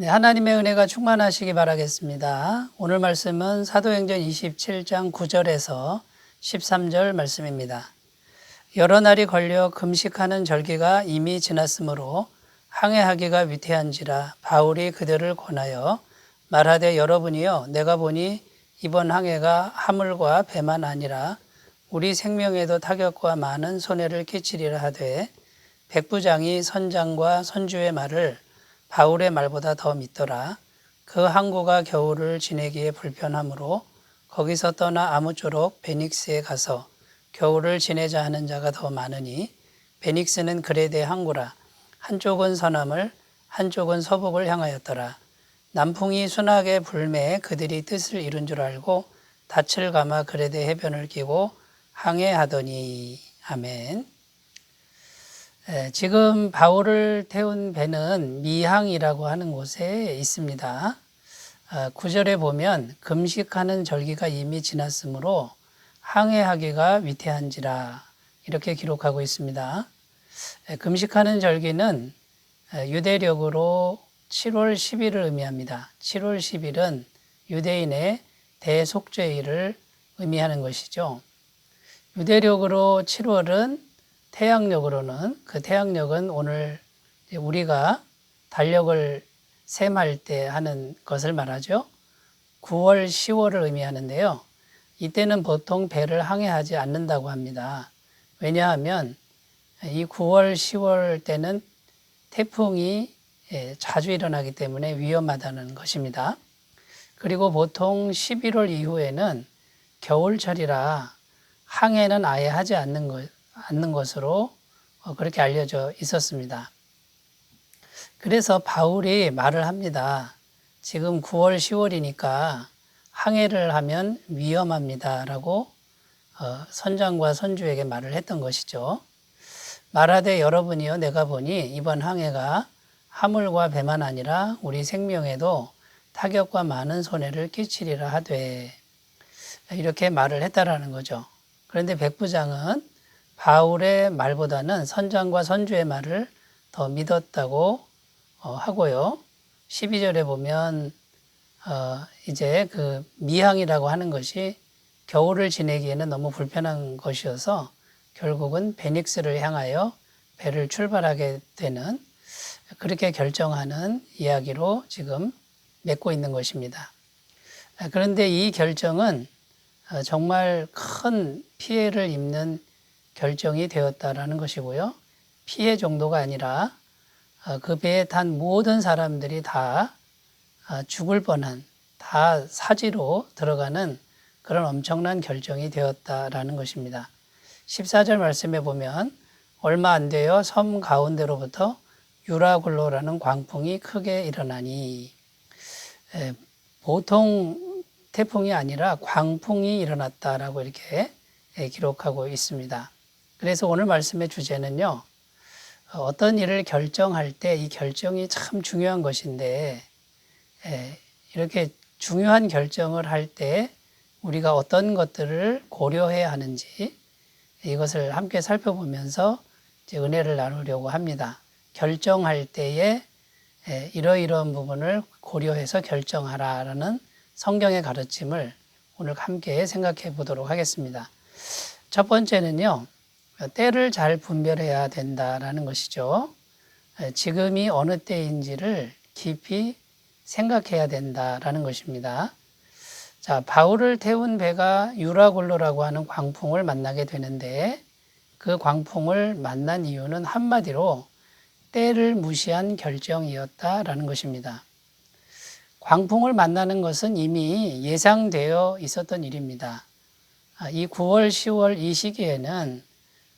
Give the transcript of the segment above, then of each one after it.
네, 하나님의 은혜가 충만하시기 바라겠습니다. 오늘 말씀은 사도행전 27장 9절에서 13절 말씀입니다. 여러 날이 걸려 금식하는 절기가 이미 지났으므로 항해하기가 위태한지라 바울이 그들을 권하여 말하되 여러분이여 내가 보니 이번 항해가 하물과 배만 아니라 우리 생명에도 타격과 많은 손해를 끼치리라 하되 백부장이 선장과 선주의 말을 바울의 말보다 더 믿더라. 그 항구가 겨울을 지내기에 불편하므로 거기서 떠나 아무쪼록 베닉스에 가서 겨울을 지내자 하는 자가 더 많으니 베닉스는 그레데 항구라. 한쪽은 서남을 한쪽은 서북을 향하였더라. 남풍이 순하게 불매에 그들이 뜻을 이룬 줄 알고 닻을 감아 그레데 해변을 끼고 항해하더니. 아멘. 지금 바울을 태운 배는 미항이라고 하는 곳에 있습니다. 9절에 보면 금식하는 절기가 이미 지났으므로 항해하기가 위태한지라 이렇게 기록하고 있습니다. 금식하는 절기는 유대력으로 7월 10일을 의미합니다. 7월 10일은 유대인의 대속죄일을 의미하는 것이죠. 유대력으로 7월은 태양력으로는 그 태양력은 오늘 우리가 달력을 셈할 때 하는 것을 말하죠. 9월, 10월을 의미하는데요. 이때는 보통 배를 항해하지 않는다고 합니다. 왜냐하면 이 9월, 10월 때는 태풍이 자주 일어나기 때문에 위험하다는 것입니다. 그리고 보통 11월 이후에는 겨울철이라 항해는 아예 하지 않는 것으로 그렇게 알려져 있었습니다. 그래서 바울이 말을 합니다. 지금 9월, 10월이니까 항해를 하면 위험합니다. 라고 선장과 선주에게 말을 했던 것이죠. 말하되 여러분이여 내가 보니 이번 항해가 하물과 배만 아니라 우리 생명에도 타격과 많은 손해를 끼치리라 하되 이렇게 말을 했다라는 거죠. 그런데 백부장은 바울의 말보다는 선장과 선주의 말을 더 믿었다고 하고요. 12절에 보면 이제 그 미항이라고 하는 것이 겨울을 지내기에는 너무 불편한 것이어서 결국은 베닉스를 향하여 배를 출발하게 되는 그렇게 결정하는 이야기로 지금 맺고 있는 것입니다. 그런데 이 결정은 정말 큰 피해를 입는 결정이 되었다라는 것이고요. 피해 정도가 아니라 그 배에 탄 모든 사람들이 다 죽을 뻔한, 다 사지로 들어가는 그런 엄청난 결정이 되었다라는 것입니다. 14절 말씀에 보면 얼마 안 되어 섬 가운데로부터 유라굴로라는 광풍이 크게 일어나니 보통 태풍이 아니라 광풍이 일어났다라고 이렇게 기록하고 있습니다. 그래서 오늘 말씀의 주제는요. 어떤 일을 결정할 때 이 결정이 참 중요한 것인데 이렇게 중요한 결정을 할 때 우리가 어떤 것들을 고려해야 하는지 이것을 함께 살펴보면서 이제 은혜를 나누려고 합니다. 결정할 때에 이러이러한 부분을 고려해서 결정하라라는 성경의 가르침을 오늘 함께 생각해 보도록 하겠습니다. 첫 번째는요. 때를 잘 분별해야 된다라는 것이죠. 지금이 어느 때인지를 깊이 생각해야 된다라는 것입니다. 자, 바울을 태운 배가 유라굴로라고 하는 광풍을 만나게 되는데 그 광풍을 만난 이유는 한마디로 때를 무시한 결정이었다라는 것입니다. 광풍을 만나는 것은 이미 예상되어 있었던 일입니다. 이 9월, 10월 이 시기에는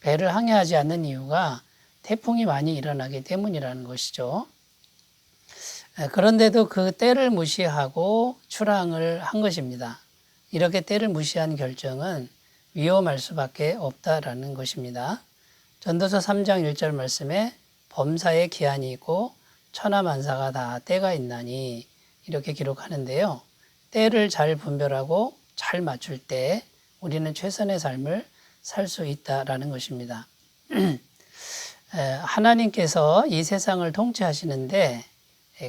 배를 항해하지 않는 이유가 태풍이 많이 일어나기 때문이라는 것이죠. 그런데도 그 때를 무시하고 출항을 한 것입니다. 이렇게 때를 무시한 결정은 위험할 수밖에 없다라는 것입니다. 전도서 3장 1절 말씀에 범사에 기한이 있고 천하만사가 다 때가 있나니 이렇게 기록하는데요. 때를 잘 분별하고 잘 맞출 때 우리는 최선의 삶을 살 수 있다라는 것입니다. 하나님께서 이 세상을 통치하시는데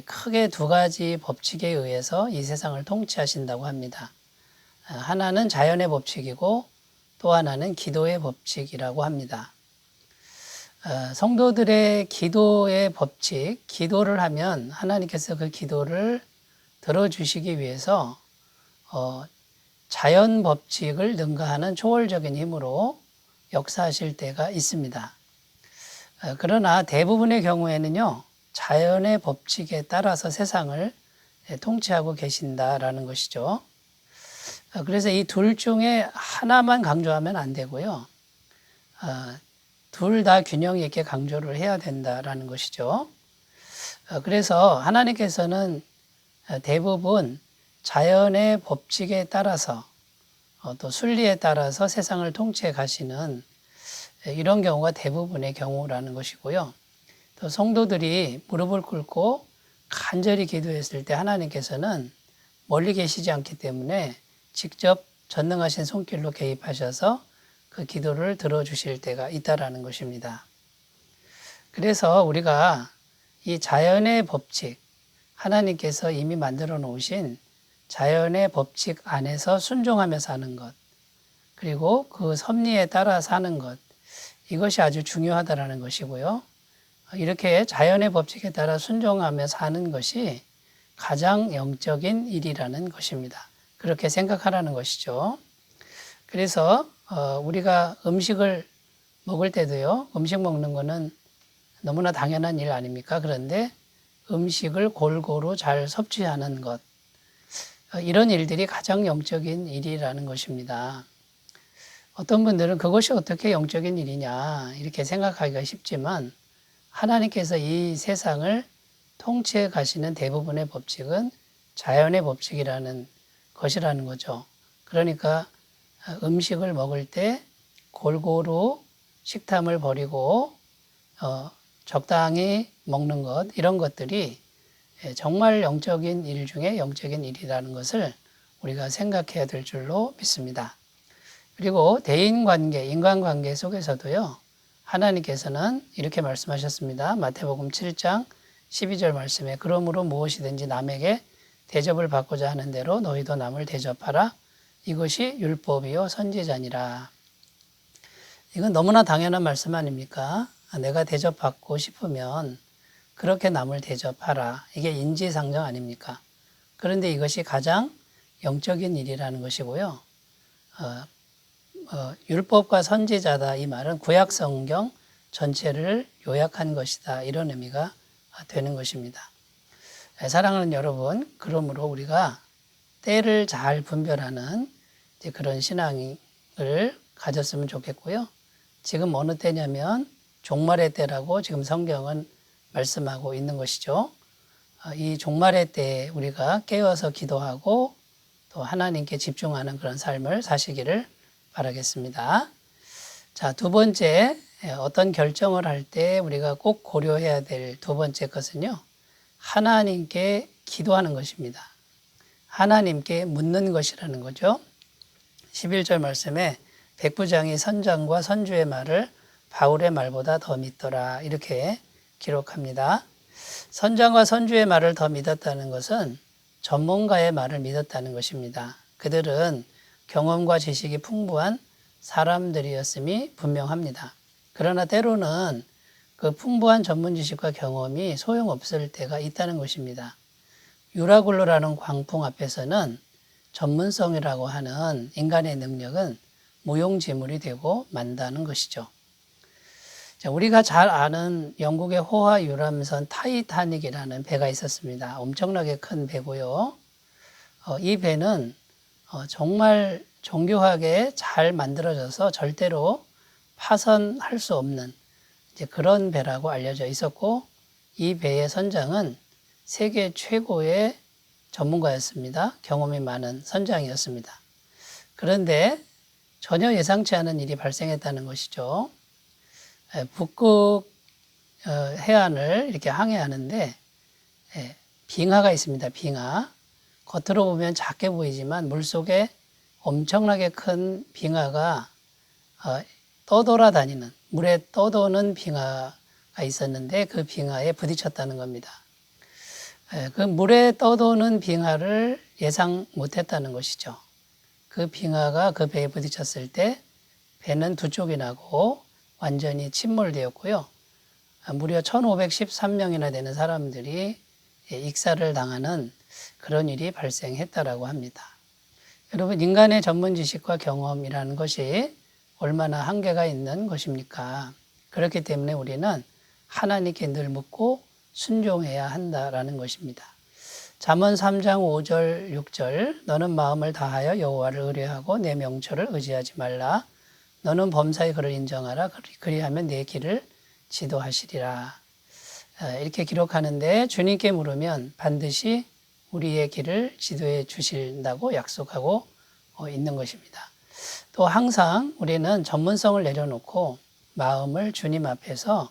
크게 두 가지 법칙에 의해서 이 세상을 통치하신다고 합니다. 하나는 자연의 법칙이고 또 하나는 기도의 법칙이라고 합니다. 성도들의 기도의 법칙, 기도를 하면 하나님께서 그 기도를 들어주시기 위해서 자연 법칙을 능가하는 초월적인 힘으로 역사하실 때가 있습니다. 그러나 대부분의 경우에는요, 자연의 법칙에 따라서 세상을 통치하고 계신다라는 것이죠. 그래서 이 둘 중에 하나만 강조하면 안 되고요. 둘 다 균형 있게 강조를 해야 된다라는 것이죠. 그래서 하나님께서는 대부분 자연의 법칙에 따라서 또 순리에 따라서 세상을 통치해 가시는 이런 경우가 대부분의 경우라는 것이고요. 또 성도들이 무릎을 꿇고 간절히 기도했을 때 하나님께서는 멀리 계시지 않기 때문에 직접 전능하신 손길로 개입하셔서 그 기도를 들어주실 때가 있다라는 것입니다. 그래서 우리가 이 자연의 법칙, 하나님께서 이미 만들어 놓으신 자연의 법칙 안에서 순종하며 사는 것, 그리고 그 섭리에 따라 사는 것, 이것이 아주 중요하다라는 것이고요. 이렇게 자연의 법칙에 따라 순종하며 사는 것이 가장 영적인 일이라는 것입니다. 그렇게 생각하라는 것이죠. 그래서 우리가 음식을 먹을 때도요, 음식 먹는 거는 너무나 당연한 일 아닙니까? 그런데 음식을 골고루 잘 섭취하는 것, 이런 일들이 가장 영적인 일이라는 것입니다. 어떤 분들은 그것이 어떻게 영적인 일이냐 이렇게 생각하기가 쉽지만 하나님께서 이 세상을 통치해 가시는 대부분의 법칙은 자연의 법칙이라는 것이라는 거죠. 그러니까 음식을 먹을 때 골고루 식탐을 버리고 적당히 먹는 것, 이런 것들이 정말 영적인 일 중에 영적인 일이라는 것을 우리가 생각해야 될 줄로 믿습니다. 그리고 대인관계, 인간관계 속에서도요, 하나님께서는 이렇게 말씀하셨습니다. 마태복음 7장 12절 말씀에 그러므로 무엇이든지 남에게 대접을 받고자 하는 대로 너희도 남을 대접하라. 이것이 율법이요 선지자니라. 이건 너무나 당연한 말씀 아닙니까? 내가 대접받고 싶으면 그렇게 남을 대접하라. 이게 인지상정 아닙니까? 그런데 이것이 가장 영적인 일이라는 것이고요. 율법과 선지자다 이 말은 구약 성경 전체를 요약한 것이다. 이런 의미가 되는 것입니다. 사랑하는 여러분, 그러므로 우리가 때를 잘 분별하는 그런 신앙을 가졌으면 좋겠고요. 지금 어느 때냐면 종말의 때라고 지금 성경은 말씀하고 있는 것이죠. 이 종말의 때에 우리가 깨어서 기도하고 또 하나님께 집중하는 그런 삶을 사시기를 바라겠습니다. 자, 두 번째, 어떤 결정을 할 때 우리가 꼭 고려해야 될 두 번째 것은요, 하나님께 기도하는 것입니다. 하나님께 묻는 것이라는 거죠. 11절 말씀에 백부장이 선장과 선주의 말을 바울의 말보다 더 믿더라, 이렇게 기록합니다. 선장과 선주의 말을 더 믿었다는 것은 전문가의 말을 믿었다는 것입니다. 그들은 경험과 지식이 풍부한 사람들이었음이 분명합니다. 그러나 때로는 그 풍부한 전문 지식과 경험이 소용없을 때가 있다는 것입니다. 유라굴로라는 광풍 앞에서는 전문성이라고 하는 인간의 능력은 무용지물이 되고 만다는 것이죠. 우리가 잘 아는 영국의 호화 유람선 타이타닉이라는 배가 있었습니다. 엄청나게 큰 배고요. 이 배는 정말 정교하게 잘 만들어져서 절대로 파손할 수 없는 그런 배라고 알려져 있었고, 이 배의 선장은 세계 최고의 전문가였습니다. 경험이 많은 선장이었습니다. 그런데 전혀 예상치 않은 일이 발생했다는 것이죠. 북극 해안을 이렇게 항해하는데 빙하가 있습니다. 빙하. 겉으로 보면 작게 보이지만 물속에 엄청나게 큰 빙하가 떠돌아다니는, 물에 떠도는 빙하가 있었는데 그 빙하에 부딪혔다는 겁니다. 그 물에 떠도는 빙하를 예상 못했다는 것이죠. 그 빙하가 그 배에 부딪혔을 때 배는 두 쪽이 나고 완전히 침몰되었고요. 무려 1513명이나 되는 사람들이 익사를 당하는 그런 일이 발생했다라고 합니다. 여러분, 인간의 전문 지식과 경험이라는 것이 얼마나 한계가 있는 것입니까? 그렇기 때문에 우리는 하나님께 늘 묻고 순종해야 한다라는 것입니다. 잠언 3장 5절 6절 너는 마음을 다하여 여호와를 의뢰하고 내 명철을 의지하지 말라. 너는 범사에 그를 인정하라. 그리하면 내 길을 지도하시리라. 이렇게 기록하는데 주님께 물으면 반드시 우리의 길을 지도해 주신다고 약속하고 있는 것입니다. 또 항상 우리는 전문성을 내려놓고 마음을 주님 앞에서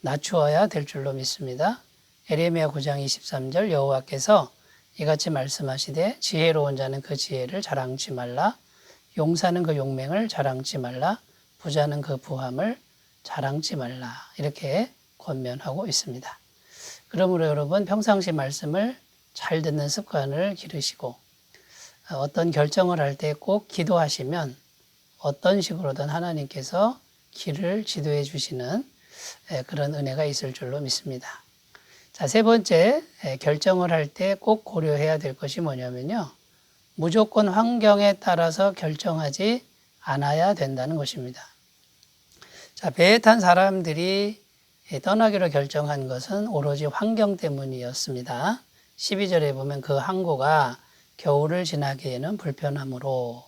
낮추어야 될 줄로 믿습니다. 에레미야 9장 23절 여호와께서 이같이 말씀하시되 지혜로운 자는 그 지혜를 자랑치 말라. 용사는 그 용맹을 자랑치 말라. 부자는 그 부함을 자랑치 말라. 이렇게 권면하고 있습니다. 그러므로 여러분 평상시 말씀을 잘 듣는 습관을 기르시고 어떤 결정을 할 때 꼭 기도하시면 어떤 식으로든 하나님께서 길을 지도해 주시는 그런 은혜가 있을 줄로 믿습니다. 자, 세 번째, 결정을 할 때 꼭 고려해야 될 것이 뭐냐면요. 무조건 환경에 따라서 결정하지 않아야 된다는 것입니다. 자, 배에 탄 사람들이 떠나기로 결정한 것은 오로지 환경 때문이었습니다. 12절에 보면 그 항구가 겨울을 지나기에는 불편하므로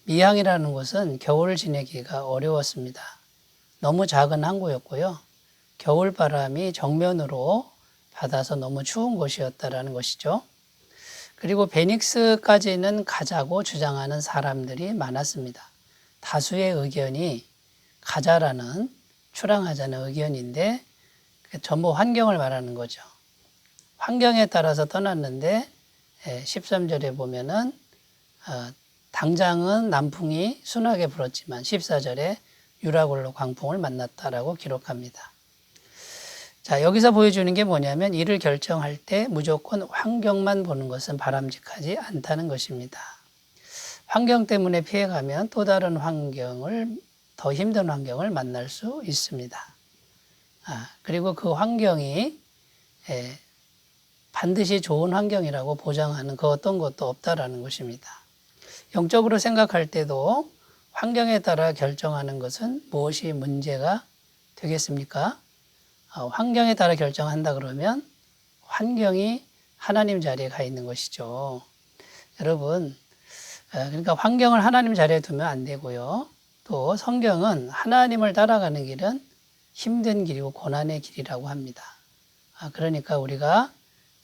미항이라는 곳은 겨울을 지내기가 어려웠습니다. 너무 작은 항구였고요. 겨울바람이 정면으로 받아서 너무 추운 곳이었다라는 것이죠. 그리고 베닉스까지는 가자고 주장하는 사람들이 많았습니다. 다수의 의견이 가자라는 출항하자는 의견인데 전부 환경을 말하는 거죠. 환경에 따라서 떠났는데 13절에 보면은 당장은 남풍이 순하게 불었지만 14절에 유라굴로 광풍을 만났다라고 기록합니다. 자, 여기서 보여주는 게 뭐냐면 이를 결정할 때 무조건 환경만 보는 것은 바람직하지 않다는 것입니다. 환경 때문에 피해가면 또 다른 환경을 더 힘든 환경을 만날 수 있습니다. 그리고 그 환경이 반드시 좋은 환경이라고 보장하는 그 어떤 것도 없다라는 것입니다. 영적으로 생각할 때도 환경에 따라 결정하는 것은 무엇이 문제가 되겠습니까? 환경에 따라 결정한다 그러면 환경이 하나님 자리에 가 있는 것이죠. 여러분, 그러니까 환경을 하나님 자리에 두면 안 되고요. 또 성경은 하나님을 따라가는 길은 힘든 길이고 고난의 길이라고 합니다. 그러니까 우리가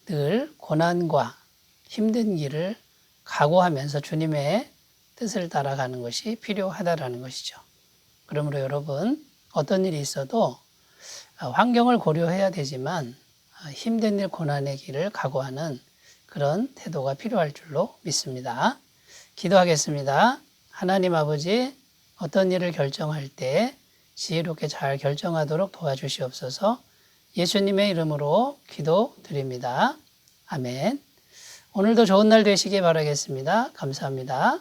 늘 고난과 힘든 길을 각오하면서 주님의 뜻을 따라가는 것이 필요하다라는 것이죠. 그러므로 여러분 어떤 일이 있어도 환경을 고려해야 되지만 힘든 일 고난의 길을 각오하는 그런 태도가 필요할 줄로 믿습니다. 기도하겠습니다. 하나님 아버지, 어떤 일을 결정할 때 지혜롭게 잘 결정하도록 도와주시옵소서. 예수님의 이름으로 기도드립니다. 아멘. 오늘도 좋은 날 되시기 바라겠습니다. 감사합니다.